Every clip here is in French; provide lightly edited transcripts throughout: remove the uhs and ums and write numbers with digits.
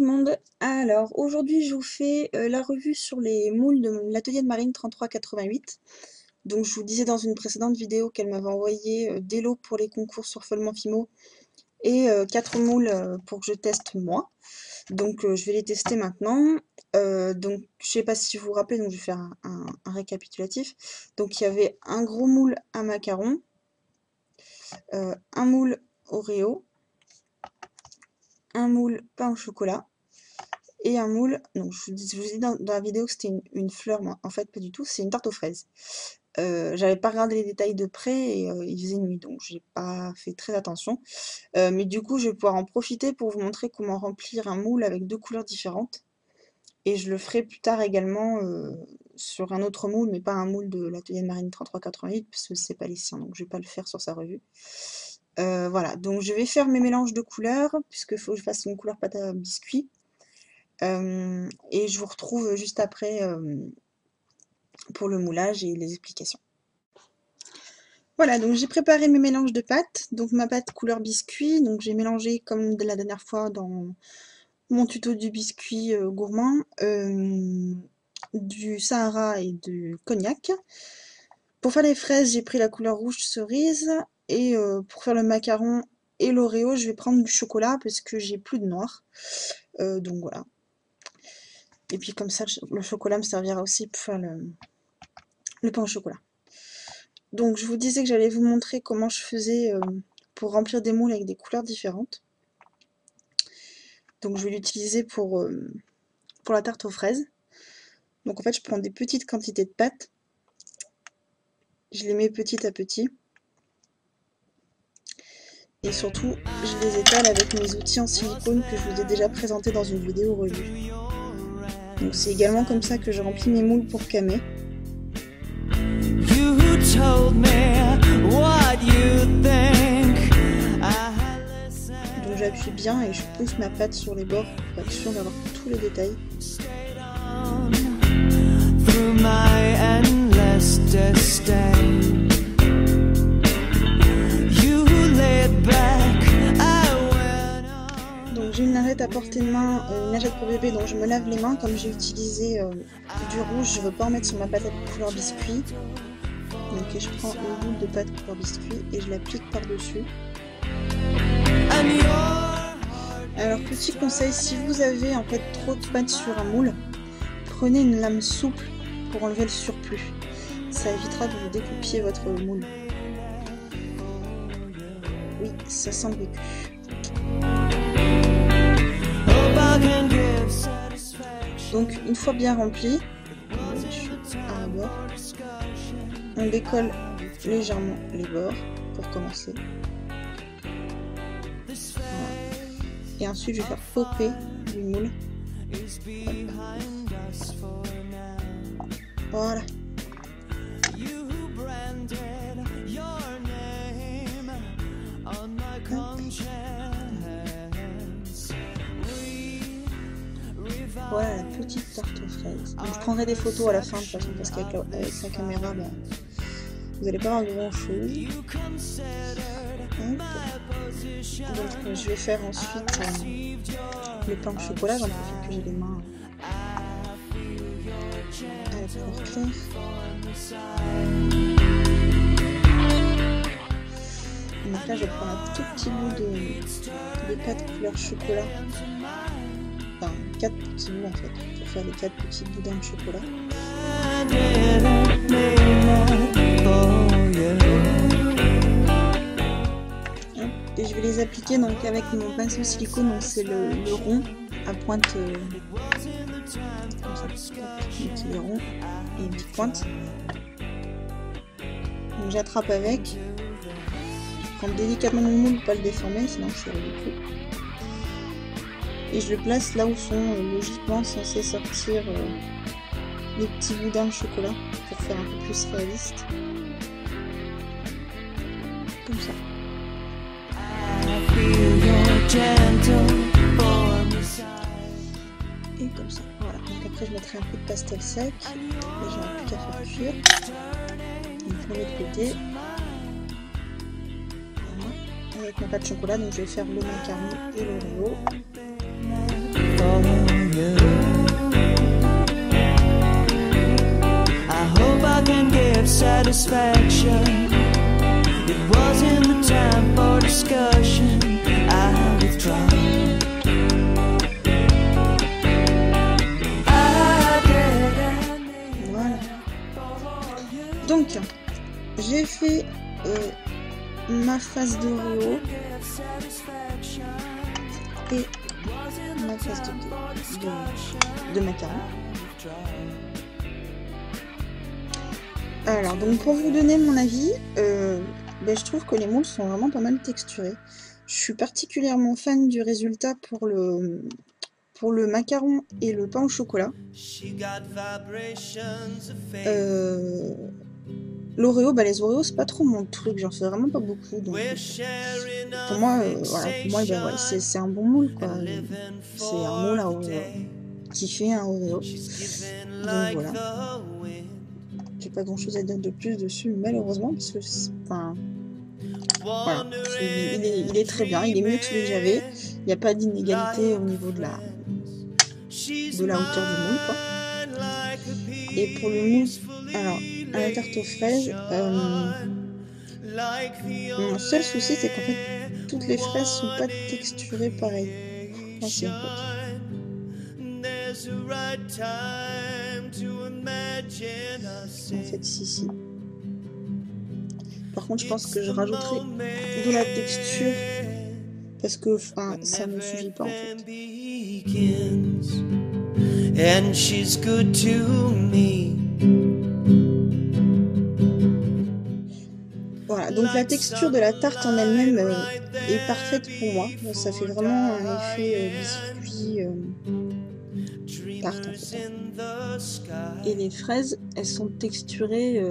le monde. Alors aujourd'hui je vous fais la revue sur les moules de l'atelier de Marine 3388. Donc je vous disais dans une précédente vidéo qu'elle m'avait envoyé des lots pour les concours Surfolement Fimo et 4 moules pour que je teste moi. Donc je vais les tester maintenant. Donc je sais pas si vous vous rappelez, donc je vais faire un récapitulatif. Donc il y avait un gros moule à macarons, un moule Oreo, un moule pain au chocolat et un moule, donc je vous ai dit dans la vidéo que c'était une fleur, moi en fait pas du tout, c'est une tarte aux fraises. J'avais pas regardé les détails de près et il faisait nuit, donc j'ai pas fait très attention. Mais du coup je vais pouvoir en profiter pour vous montrer comment remplir un moule avec 2 couleurs différentes. Et je le ferai plus tard également sur un autre moule, mais pas un moule de l'atelier de Marine 3388, parce que c'est pas les siens, donc je vais pas le faire sur sa revue. Voilà, donc je vais faire mes mélanges de couleurs, puisqu'il faut que je fasse une couleur pâte à biscuit. Et je vous retrouve juste après pour le moulage et les explications. Voilà, donc j'ai préparé mes mélanges de pâtes. Donc ma pâte couleur biscuit, donc j'ai mélangé comme de la dernière fois dans mon tuto du biscuit gourmand, du Sahara et du cognac. Pour faire les fraises, j'ai pris la couleur rouge cerise. Et pour faire le macaron et l'Oreo, je vais prendre du chocolat parce que j'ai plus de noir. Donc voilà. Et puis comme ça, le chocolat me servira aussi pour faire le pain au chocolat. Donc je vous disais que j'allais vous montrer comment je faisais pour remplir des moules avec des couleurs différentes. Donc je vais l'utiliser pour la tarte aux fraises. Donc en fait je prends des petites quantités de pâte. Je les mets petit à petit. Et surtout, je les étale avec mes outils en silicone que je vous ai déjà présenté dans une vidéo revue. Donc c'est également comme ça que je remplis mes moules pour Camé. Donc j'appuie bien et je pousse ma pâte sur les bords pour être sûr d'avoir tous les détails. Donc j'ai une lingette à portée de main, une lingette pour bébé dont je me lave les mains. Comme j'ai utilisé du rouge, je ne veux pas en mettre sur ma pâte à couleur biscuit. Donc je prends une boule de pâte couleur biscuit et je l'applique par-dessus. Alors petit conseil, si vous avez en fait trop de pâte sur un moule, prenez une lame souple pour enlever le surplus. Ça évitera que vous découpiez votre moule. Oui, ça sent le vécu. Donc une fois bien rempli, à un bord, on décolle légèrement les bords pour commencer. Voilà. Et ensuite je vais faire popper du moule. Voilà. Voilà la petite tarte aux fraises. Donc, je prendrai des photos à la fin de toute façon parce qu'avec la caméra, bah, vous n'allez pas avoir grand chose. Donc je vais faire ensuite le pain au chocolat. J'en profite que j'ai les mains à la couleur claire. Donc là je vais prendre un tout petit bout de pâte couleur chocolat. Enfin 4 petits bouts en fait, pour faire les 4 petits boudins de chocolat. Et je vais les appliquer donc avec mon pinceau silicone, donc c'est le rond à pointe comme ça, donc les ronds et une petite pointe. Donc j'attrape avec, je prends délicatement mon moule pour pas le déformer, sinon c'est ridicule. Et je le place là où sont logiquement censés sortir les petits boudins de chocolat pour faire un peu plus réaliste. Comme ça. Et comme ça, voilà. Donc après je mettrai un peu de pastel sec. Et j'aurai plus qu'à faire cuire. Donc de l'autre côté. Voilà. Avec ma pâte de chocolat, donc je vais faire le macaron et l'Oreo. for you. I hope I can give satisfaction. It wasn't the time for discussion. I withdraw. Voilà. Donc, j'ai fait ma phase d'Oreo et ma phase de macaron. Alors, donc pour vous donner mon avis, je trouve que les moules sont vraiment pas mal texturés. Je suis particulièrement fan du résultat pour le macaron et le pain au chocolat. L'Oreo, les Oreos c'est pas trop mon truc, j'en fais vraiment pas beaucoup. Donc pour moi, ouais, c'est un bon moule quoi. C'est un moule à Oreo qui fait un Oreo. Donc voilà. J'ai pas grand chose à dire de plus dessus malheureusement parce que voilà, il est très bien, il est mieux que celui que j'avais. Il n'y a pas d'inégalité au niveau de la hauteur du moule quoi. Et pour le mousse, alors à la tarte aux fraises, mon seul souci c'est qu'en fait toutes les fraises sont pas texturées pareil. Ah, si, en fait si. Par contre je pense que je rajouterai de la texture parce que ça ne suffit pas en fait. And she's good to me. Voilà, donc la texture de la tarte en elle-même est parfaite pour moi. Ça fait vraiment un effet biscuit tarte en fait. Et les fraises, elles sont texturées.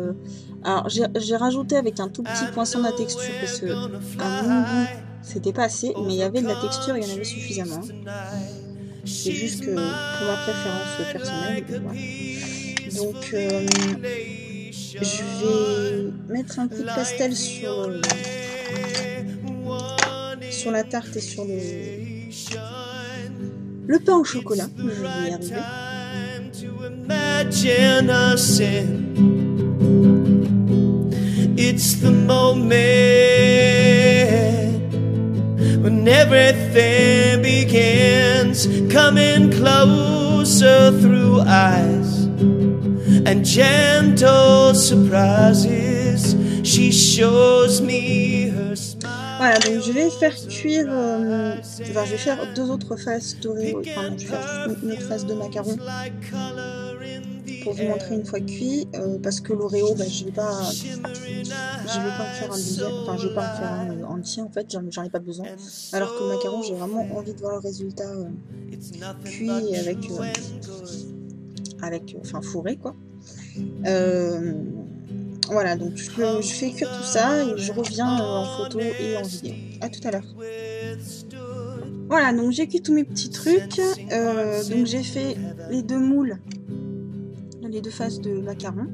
Alors j'ai rajouté avec un tout petit poinçon de la texture parce que à mon goût c'était pas assez, mais il y avait de la texture, il y en avait suffisamment. C'est juste que pour ma préférence personnelle, voilà. Donc je vais mettre un coup de pastel sur la tarte et sur le pain au chocolat. Je vais y arriver. It's the moment when everything begins, coming closer through eyes and gentle surprises. She shows me her smile. Voilà, donc je vais faire cuire. Je vais faire deux autres faces d'Oreo. Enfin, je vais faire juste une autre face de macaron pour vous montrer une fois cuit. Parce que l'Oreo, je vais pas en faire un deuxième. Enfin, je vais pas en faire un entier en fait. J'en ai pas besoin. Alors que le macaron, j'ai vraiment envie de voir le résultat cuit et enfin fourré quoi. Voilà, donc je fais cuire tout ça et je reviens en photo et en vidéo. À tout à l'heure. Voilà, donc j'ai cuit tous mes petits trucs. Donc j'ai fait les deux moules, les deux faces de macaron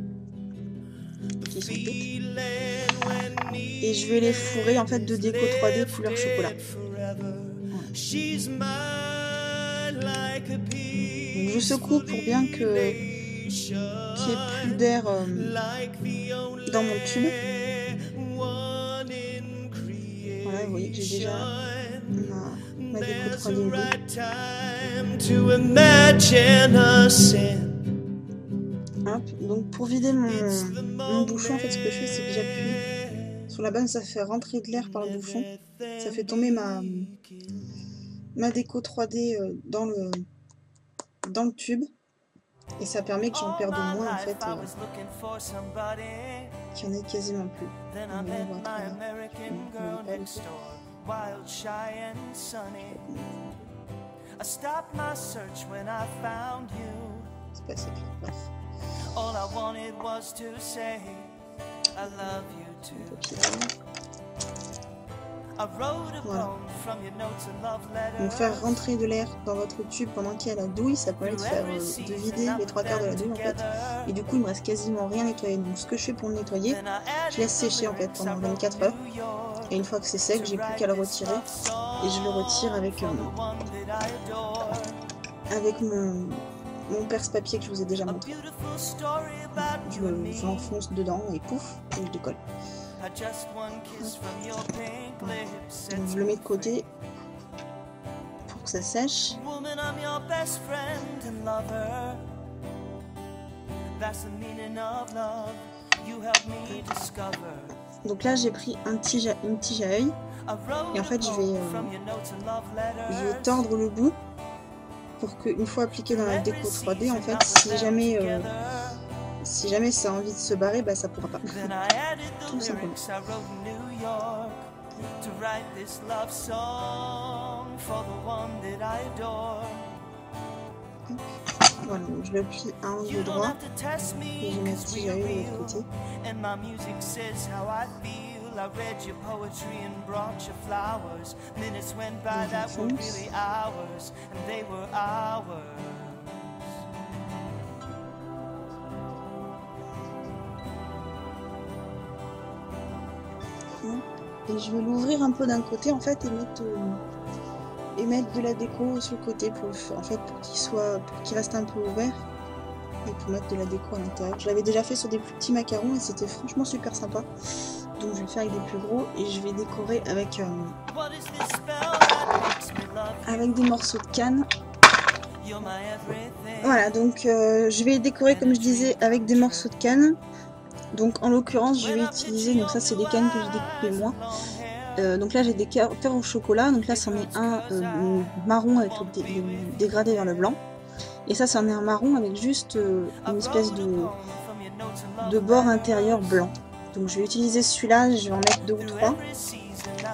qui sont cuites. Et je vais les fourrer en fait de déco 3D couleur chocolat. Voilà. Donc je secoue pour bien qu'il n'y ait plus d'air dans mon tube. Voilà, vous voyez que j'ai déjà ma déco 3D au bout. Hop, donc pour vider mon bouchon, en fait ce que je fais c'est que j'appuie sur la base, ça fait rentrer de l'air par le bouchon, ça fait tomber ma déco 3D dans le tube. Et ça permet que j'en perde moins en fait, qu'il n'y en ait quasiment plus. C'est pas assez clair, bref. Voilà. Donc faire rentrer de l'air dans votre tube pendant qu'il y a la douille, ça permet de vider les 3/4 de la douille en fait. Et du coup il me reste quasiment rien nettoyé. Donc ce que je fais pour le nettoyer, je laisse sécher en fait pendant 24 heures. Et une fois que c'est sec, j'ai plus qu'à le retirer. Et je le retire avec avec mon perce-papier que je vous ai déjà montré. Je l'enfonce dedans et pouf, et je décolle. Donc je le mets de côté pour que ça sèche. Donc là j'ai pris une tige à œil et en fait je vais tordre le bout pour qu'une fois appliqué dans la déco 3D, en fait si jamais ça a envie de se barrer, bah ça pourra pas. Tout simplement. Voilà, donc je le plie à un angle droit et je mets ma tige à œil de l'autre côté. Et je vais l'ouvrir un peu d'un côté en fait et mettre de la déco sur le côté pour qu'il reste un peu ouvert et pour mettre de la déco à l'intérieur. Je l'avais déjà fait sur des plus petits macarons et c'était franchement super sympa. Donc je vais le faire avec des plus gros et je vais décorer avec des morceaux de canne. Voilà, donc je vais décorer comme je disais avec des morceaux de canne. Donc en l'occurrence je vais utiliser, donc ça c'est des cannes que j'ai découpées moi. Donc là j'ai des cœurs au chocolat, donc là c'en est un marron avec le dégradé vers le blanc. Et ça c'en est un marron avec juste une espèce de bord intérieur blanc. Donc je vais utiliser celui-là, je vais en mettre 2 ou 3.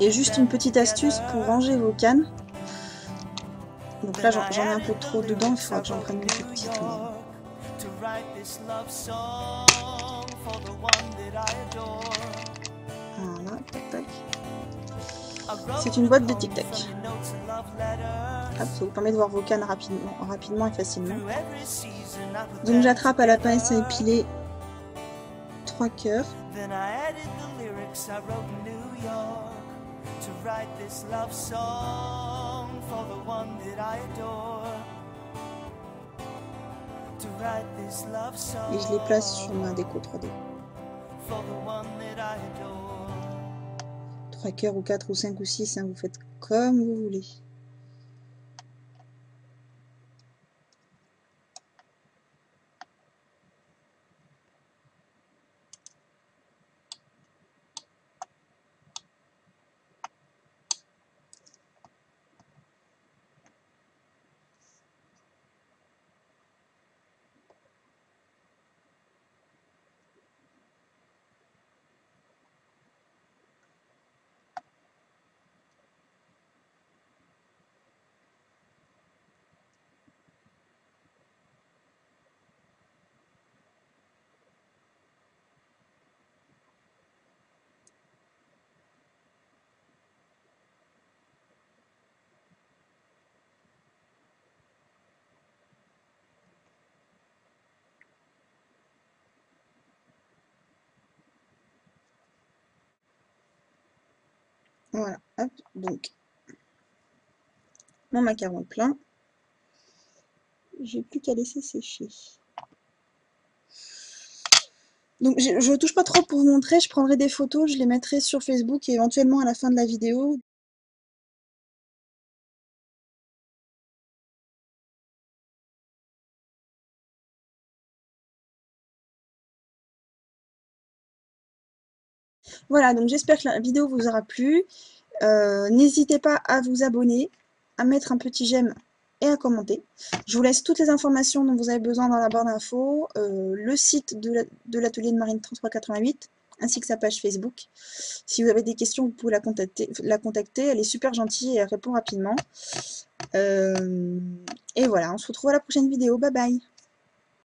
Et juste une petite astuce pour ranger vos cannes. Donc là j'en ai un peu trop dedans, il faudra que j'en prenne une plus petite. Voilà, tac tac. C'est une boîte de tic-tac. Ça vous permet de voir vos cannes rapidement et facilement. Donc j'attrape à la pince à épiler 3 cœurs. Et je les place sur ma déco 3D. 3 cœurs ou 4 ou 5 ou 6, hein, vous faites comme vous voulez. Voilà, hop, donc mon macaron est plein. J'ai plus qu'à laisser sécher. Donc je touche pas trop pour vous montrer, je prendrai des photos, je les mettrai sur Facebook et éventuellement à la fin de la vidéo. Voilà, donc j'espère que la vidéo vous aura plu. N'hésitez pas à vous abonner, à mettre un petit j'aime et à commenter. Je vous laisse toutes les informations dont vous avez besoin dans la barre d'infos, le site de l'atelier de Marine 3388, ainsi que sa page Facebook. Si vous avez des questions, vous pouvez la contacter. Elle est super gentille et elle répond rapidement. Et voilà, on se retrouve à la prochaine vidéo. Bye bye!